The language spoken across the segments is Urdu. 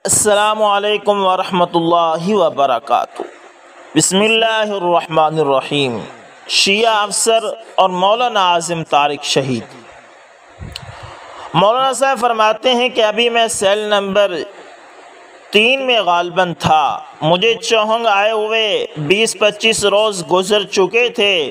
السلام علیکم ورحمۃ اللہ وبرکاتہ۔ بسم اللہ الرحمن الرحیم۔ شیعہ افسر اور مولانا اعظم طارق شہید۔ مولانا صاحب فرماتے ہیں کہ ابھی میں سیل نمبر 3 میں غالباً تھا۔ مجھے چوہنگ آئے ہوئے 20-25 روز گزر چکے تھے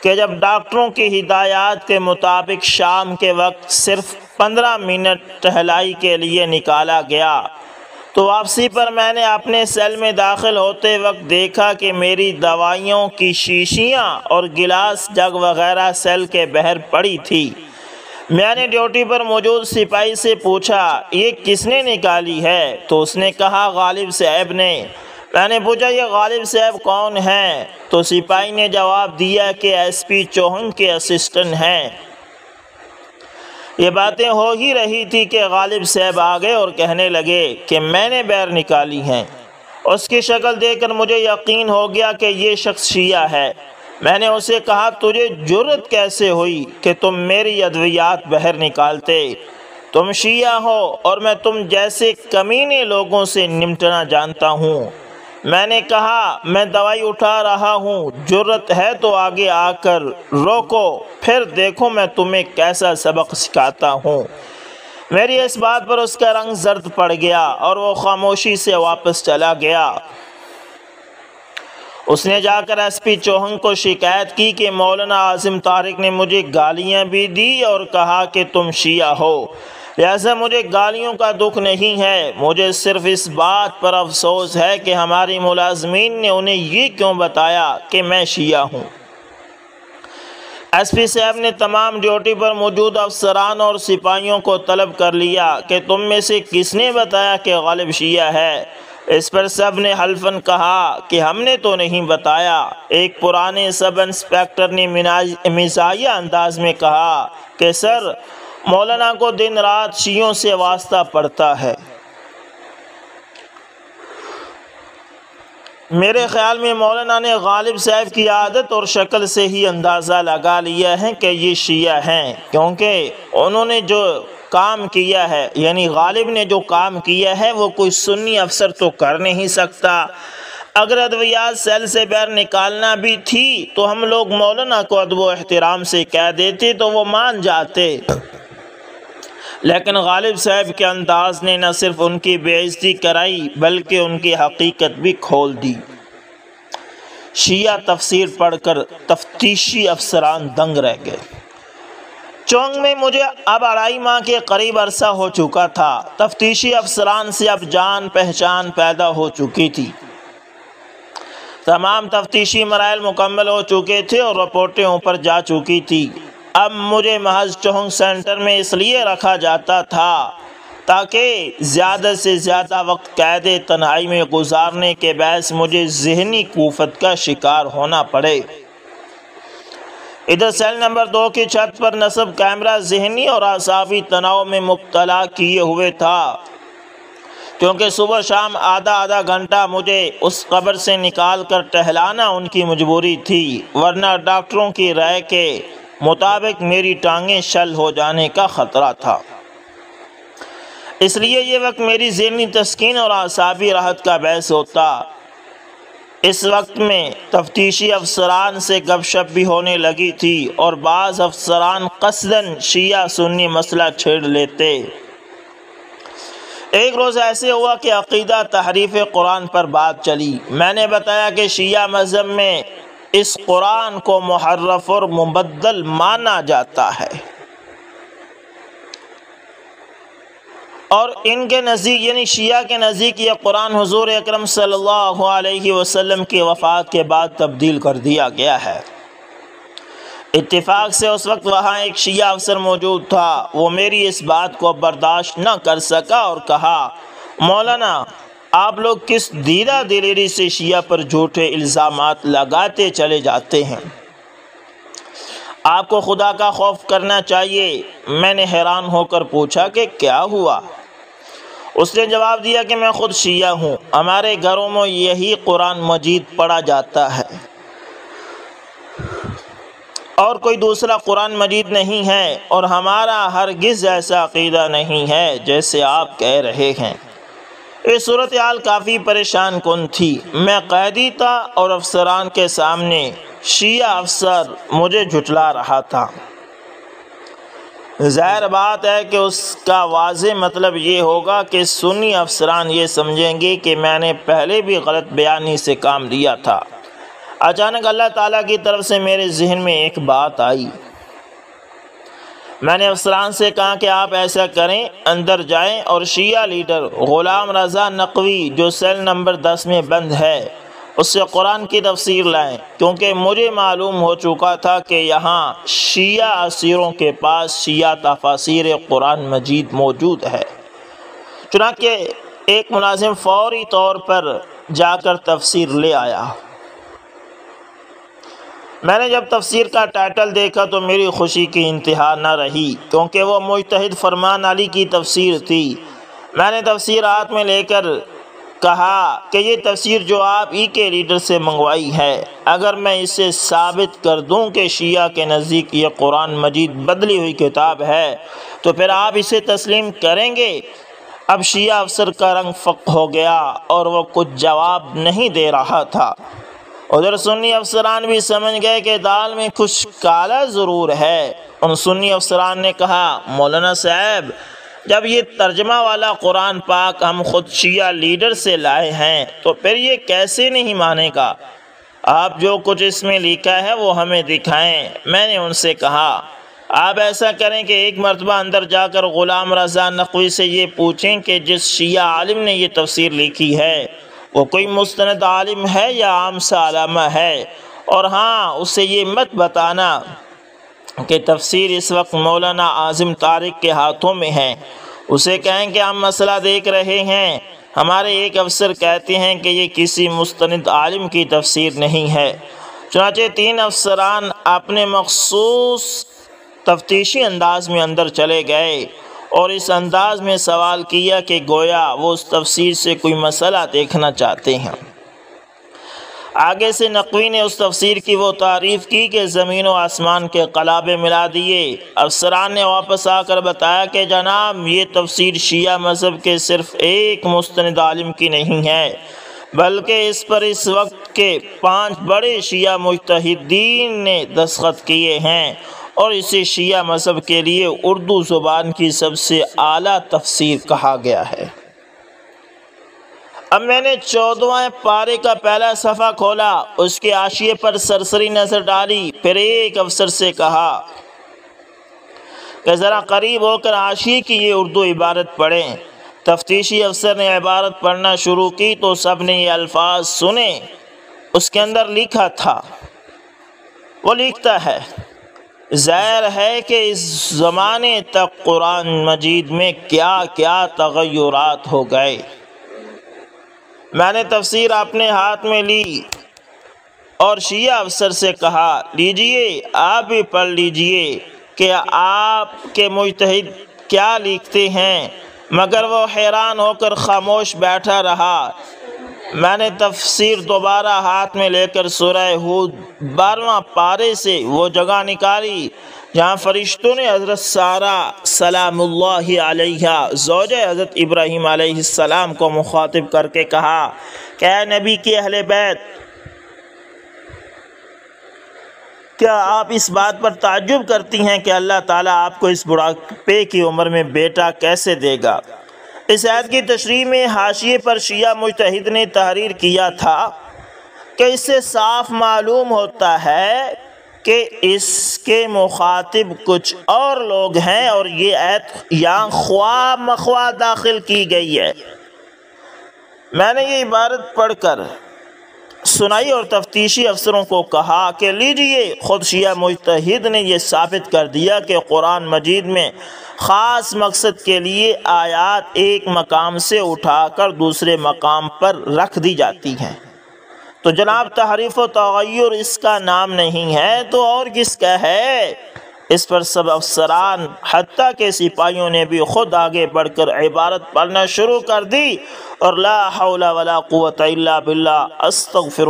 کہ جب ڈاکٹروں کی ہدایات کے مطابق شام کے وقت صرف 15 منٹ ٹہلائی کے لیے نکالا گیا تو واپسی پر میں نے اپنے سیل میں داخل ہوتے وقت دیکھا کہ میری دوائیوں کی شیشیاں اور گلاس جگ وغیرہ سیل کے باہر پڑی تھی۔ میں نے ڈیوٹی پر موجود سپاہی سے پوچھا یہ کس نے نکالی ہے؟ تو اس نے کہا غالب صاحب نے۔ میں نے پوچھا یہ غالب صاحب کون ہیں؟ تو سپاہی نے جواب دیا کہ ایس پی چوہنگ کے اسسٹنٹ ہیں۔ یہ باتیں ہو ہی رہی تھی کہ غالب صاحب آگئے اور کہنے لگے کہ میں نے بیر نکالی ہیں۔ اس کی شکل دیکھ کر مجھے یقین ہو گیا کہ یہ شخص شیعہ ہے۔ میں نے اسے کہا تجھے جرأت کیسے ہوئی کہ تم میری ادویات باہر نکالتے؟ تم شیعہ ہو اور میں تم جیسے کمینے لوگوں سے نمٹنا جانتا ہوں۔ میں نے کہا میں دوائی اٹھا رہا ہوں، جرأت ہے تو آگے آ کر روکو، پھر دیکھو میں تمہیں کیسا سبق سکھاتا ہوں۔ میری اس بات پر اس کا رنگ زرد پڑ گیا اور وہ خاموشی سے واپس چلا گیا۔ اس نے جا کر ایس پی چوہنگ کو شکایت کی کہ مولانا اعظم طارق نے مجھے گالیاں بھی دی اور کہا کہ تم شیعہ ہو، لہذا مجھے گالیوں کا دکھ نہیں ہے، مجھے صرف اس بات پر افسوس ہے کہ ہماری ملازمین نے انہیں یہ کیوں بتایا کہ میں شیعہ ہوں۔ ایس پی صاحب نے تمام ڈیوٹی پر موجود افسران اور سپاہیوں کو طلب کر لیا کہ تم میں سے کس نے بتایا کہ غالب شیعہ ہے؟ اس پر سب نے حلفاً کہا کہ ہم نے تو نہیں بتایا۔ ایک پرانے سب انسپیکٹر نے مزاحیہ انداز میں کہا کہ سر مولانا کو دن رات شیعوں سے واسطہ پڑتا ہے۔ میرے خیال میں مولانا نے غالب صاحب کی عادت اور شکل سے ہی اندازہ لگا لیا ہے کہ یہ شیعہ ہیں، کیونکہ انہوں نے جو کام کیا ہے، یعنی غالب نے جو کام کیا ہے وہ کوئی سنی افسر تو کر نہیں سکتا۔ اگر ادویات سیل سے باہر نکالنا بھی تھی تو ہم لوگ مولانا کو ادب و احترام سے کہہ دیتے تو وہ مان جاتے، لیکن غالب صاحب کے انداز نے نہ صرف ان کی بے عزتی کرائی بلکہ ان کی حقیقت بھی کھول دی۔ شیعہ تفسیر پڑھ کر تفتیشی افسران دنگ رہ گئے۔ چونگ میں مجھے اب 2.5 ماہ کے قریب عرصہ ہو چکا تھا۔ تفتیشی افسران سے اب جان پہچان پیدا ہو چکی تھی۔ تمام تفتیشی مراحل مکمل ہو چکے تھے اور رپورٹیں اوپر جا چکی تھی۔ اب مجھے محض چوہنگ سینٹر میں اس لیے رکھا جاتا تھا تاکہ زیادہ سے زیادہ وقت قید تنہائی میں گزارنے کے باعث مجھے ذہنی کوفت کا شکار ہونا پڑے۔ ادھر سیل نمبر 2 کی چھت پر نصب کیمرہ ذہنی اور اعصابی تناؤ میں مبتلا کیے ہوئے تھا، کیونکہ صبح شام آدھا گھنٹہ مجھے اس قبر سے نکال کر ٹہلانا ان کی مجبوری تھی، ورنہ ڈاکٹروں کی رائے کے مطابق میری ٹانگیں شل ہو جانے کا خطرہ تھا۔ اس لیے یہ وقت میری ذہنی تسکین اور اعصابی راحت کا باعث ہوتا۔ اس وقت میں تفتیشی افسران سے گپ شپ بھی ہونے لگی تھی اور بعض افسران قصداً شیعہ سنی مسئلہ چھیڑ لیتے۔ ایک روز ایسے ہوا کہ عقیدہ تحریف قرآن پر بات چلی۔ میں نے بتایا کہ شیعہ مذہب میں اس قرآن کو محرف اور مبدل مانا جاتا ہے اور ان کے نزدیک یعنی شیعہ کے نزدیک یہ قرآن حضور اکرم صلی اللہ علیہ وسلم کی وفات کے بعد تبدیل کر دیا گیا ہے۔ اتفاق سے اس وقت وہاں ایک شیعہ افسر موجود تھا، وہ میری اس بات کو برداشت نہ کر سکا اور کہا مولانا آپ لوگ کس دیدہ دلیری سے شیعہ پر جھوٹے الزامات لگاتے چلے جاتے ہیں؟ آپ کو خدا کا خوف کرنا چاہیے۔ میں نے حیران ہو کر پوچھا کہ کیا ہوا؟ اس نے جواب دیا کہ میں خود شیعہ ہوں، ہمارے گھروں میں یہی قرآن مجید پڑھا جاتا ہے اور کوئی دوسرا قرآن مجید نہیں ہے، اور ہمارا ہرگز ایسا عقیدہ نہیں ہے جیسے آپ کہہ رہے ہیں۔ یہ صورتحال کافی پریشان کن تھی۔ میں قیدی تھا اور افسران کے سامنے شیعہ افسر مجھے جھٹلا رہا تھا۔ ظاہر بات ہے کہ اس کا واضح مطلب یہ ہوگا کہ سنی افسران یہ سمجھیں گے کہ میں نے پہلے بھی غلط بیانی سے کام لیا تھا۔ اچانک اللہ تعالیٰ کی طرف سے میرے ذہن میں ایک بات آئی۔ میں نے افسران سے کہا کہ آپ ایسا کریں، اندر جائیں اور شیعہ لیڈر غلام رضا نقوی جو سیل نمبر 10 میں بند ہے اس سے قرآن کی تفسیر لائیں، کیونکہ مجھے معلوم ہو چکا تھا کہ یہاں شیعہ اسیروں کے پاس شیعہ تفاسیر قرآن مجید موجود ہے۔ چنانچہ ایک ملازم فوری طور پر جا کر تفسیر لے آیا۔ میں نے جب تفسیر کا ٹائٹل دیکھا تو میری خوشی کی انتہا نہ رہی، کیونکہ وہ مجتہد فرمان علی کی تفسیر تھی۔ میں نے تفسیر ہاتھ میں لے کر کہا کہ یہ تفسیر جو آپ ہی کے لیڈر سے منگوائی ہے، اگر میں اسے ثابت کر دوں کہ شیعہ کے نزدیک یہ قرآن مجید بدلی ہوئی کتاب ہے تو پھر آپ اسے تسلیم کریں گے؟ اب شیعہ افسر کا رنگ فق ہو گیا اور وہ کچھ جواب نہیں دے رہا تھا۔ ادھر سنی افسران بھی سمجھ گئے کہ دال میں کچھ کالا ضرور ہے۔ ان سنی افسران نے کہا، مولانا صاحب، جب یہ ترجمہ والا قرآن پاک ہم خود شیعہ لیڈر سے لائے ہیں تو پھر یہ کیسے نہیں مانے گا؟ آپ جو کچھ اس میں لکھا ہے وہ ہمیں دکھائیں۔ میں نے ان سے کہا، آپ ایسا کریں کہ ایک مرتبہ اندر جا کر غلام رضا نقوی سے یہ پوچھیں کہ جس شیعہ عالم نے یہ تفسیر لکھی ہے وہ کوئی مستند عالم ہے یا عام سا علامہ ہے، اور ہاں، اسے یہ مت بتانا کہ تفسیر اس وقت مولانا اعظم طارق کے ہاتھوں میں ہے۔ اسے کہیں کہ ہم مسئلہ دیکھ رہے ہیں، ہمارے ایک افسر کہتے ہیں کہ یہ کسی مستند عالم کی تفسیر نہیں ہے۔ چنانچہ 3 افسران اپنے مخصوص تفتیشی انداز میں اندر چلے گئے اور اس انداز میں سوال کیا کہ گویا وہ اس تفسیر سے کوئی مسئلہ دیکھنا چاہتے ہیں۔ آگے سے نقوی نے اس تفسیر کی وہ تعریف کی کہ زمین و آسمان کے قلابے ملا دیے۔ افسران نے واپس آ کر بتایا کہ جناب، یہ تفسیر شیعہ مذہب کے صرف ایک مستند عالم کی نہیں ہے، بلکہ اس پر اس وقت کے 5 بڑے شیعہ مجتہدین نے دستخط کیے ہیں، اور اسے شیعہ مذہب کے لیے اردو زبان کی سب سے اعلیٰ تفسیر کہا گیا ہے۔ اب میں نے 14ویں پارے کا پہلا صفحہ کھولا، اس کے حاشیے پر سرسری نظر ڈالی، پھر ایک افسر سے کہا کہ ذرا قریب ہو کر حاشیے کی یہ اردو عبارت پڑھیں۔ تفتیشی افسر نے عبارت پڑھنا شروع کی تو سب نے یہ الفاظ سنے۔ اس کے اندر لکھا تھا، وہ لکھتا ہے، ظاہر ہے کہ اس زمانے تک قرآن مجید میں کیا کیا تغیرات ہو گئے۔ میں نے تفسیر اپنے ہاتھ میں لی اور شیعہ افسر سے کہا، لیجئے، آپ بھی پڑھ لیجئے کہ آپ کے مجتہد کیا لکھتے ہیں، مگر وہ حیران ہو کر خاموش بیٹھا رہا۔ میں نے تفسیر دوبارہ ہاتھ میں لے کر سورہ ہود 12واں پارے سے وہ جگہ نکالی جہاں فرشتوں نے حضرت سارہ سلام اللہ علیہ زوجہ حضرت ابراہیم علیہ السلام کو مخاطب کر کے کہا کہ اے نبی کے اہل بیت، کیا آپ اس بات پر تعجب کرتی ہیں کہ اللہ تعالیٰ آپ کو اس بڑھاپے کی عمر میں بیٹا کیسے دے گا؟ اس آیت کی تشریح میں حاشیے پر شیعہ مجتہد نے تحریر کیا تھا کہ اس سے صاف معلوم ہوتا ہے کہ اس کے مخاطب کچھ اور لوگ ہیں اور یہ آیت یہاں خواہ مخواہ داخل کی گئی ہے۔ میں نے یہ عبارت پڑھ کر سنائی اور تفتیشی افسروں کو کہا کہ لیجئے، خود شیعہ مجتہد نے یہ ثابت کر دیا کہ قرآن مجید میں خاص مقصد کے لیے آیات ایک مقام سے اٹھا کر دوسرے مقام پر رکھ دی جاتی ہیں، تو جناب تحریف و تغیر اس کا نام نہیں ہے تو اور کس کا ہے؟ اس پر سب افسران حتیٰ کہ سپاہیوں نے بھی خود آگے بڑھ کر عبارت پڑھنا شروع کر دی اور لا حول ولا قوت الا باللہ استغفر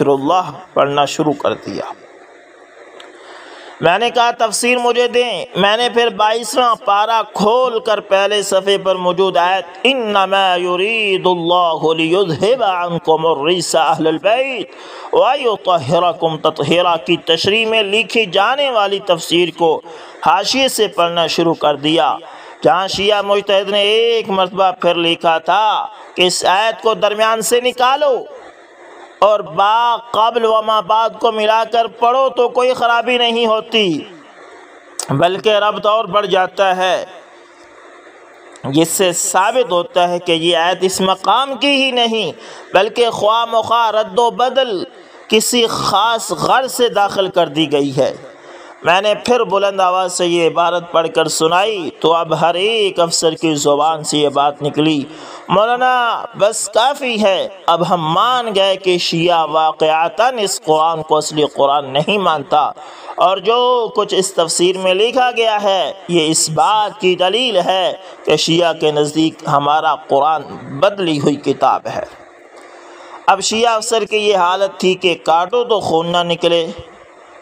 اللہ پڑھنا شروع کر دیا۔ میں نے کہا تفسیر مجھے دیں۔ میں نے پھر 22واں پارہ کھول کر پہلے صفحے پر موجود آیت انما یرید اللہ لیذھب عنکم الرجس اہل البیت ویطہرکم تطہیرا کی تشریح میں لکھی جانے والی تفسیر کو حاشیے سے پڑھنا شروع کر دیا، جہاں شیعہ مجتہد نے ایک مرتبہ پھر لکھا تھا کہ اس آیت کو درمیان سے نکالو اور با قبل و ما بعد کو ملا کر پڑھو تو کوئی خرابی نہیں ہوتی، بلکہ ربط اور بڑھ جاتا ہے۔ جس سے ثابت ہوتا ہے کہ یہ آیت اس مقام کی ہی نہیں بلکہ خواہ مخواہ رد و بدل کسی خاص غرض سے داخل کر دی گئی ہے۔ میں نے پھر بلند آواز سے یہ عبارت پڑھ کر سنائی تو اب ہر ایک افسر کی زبان سے یہ بات نکلی، مولانا بس کافی ہے، اب ہم مان گئے کہ شیعہ واقعتاً اس قرآن کو اصلی قرآن نہیں مانتا، اور جو کچھ اس تفسیر میں لکھا گیا ہے یہ اس بات کی دلیل ہے کہ شیعہ کے نزدیک ہمارا قرآن بدلی ہوئی کتاب ہے۔ اب شیعہ افسر کی یہ حالت تھی کہ کاٹو تو خون نہ نکلے۔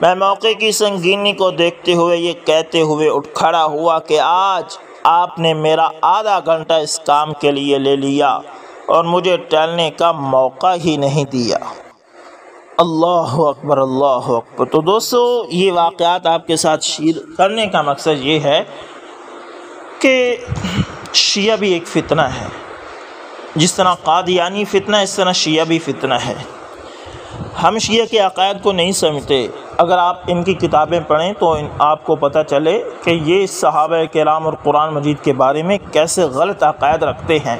میں موقع کی سنگینی کو دیکھتے ہوئے یہ کہتے ہوئے اٹھ کھڑا ہوا کہ آج آپ نے میرا آدھا گھنٹہ اس کام کے لیے لے لیا اور مجھے ٹلنے کا موقع ہی نہیں دیا۔ اللہ اکبر، اللہ اکبر۔ تو دوستو یہ واقعات آپ کے ساتھ شیئر کرنے کا مقصد یہ ہے کہ شیعہ بھی ایک فتنہ ہے، جس طرح قادیانی فتنہ اس طرح شیعہ بھی فتنہ ہے۔ ہم شیعہ کے عقائد کو نہیں سمجھتے، اگر آپ ان کی کتابیں پڑھیں تو آپ کو پتہ چلے کہ یہ صحابہ کرام اور قرآن مجید کے بارے میں کیسے غلط عقائد رکھتے ہیں۔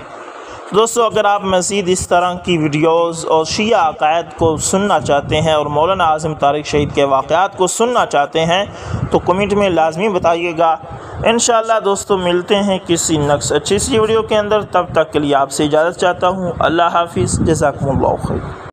دوستو اگر آپ مزید اس طرح کی ویڈیوز اور شیعہ عقائد کو سننا چاہتے ہیں اور مولانا اعظم طارق شہید کے واقعات کو سننا چاہتے ہیں تو کمنٹ میں لازمی بتائیے گا۔ انشاءاللہ دوستو ملتے ہیں کسی نیکسٹ اچھی سی ویڈیو کے اندر، تب تک کے لیے آپ سے اجازت چاہتا ہوں۔ اللہ حافظ، جزاکم اللہ خیر۔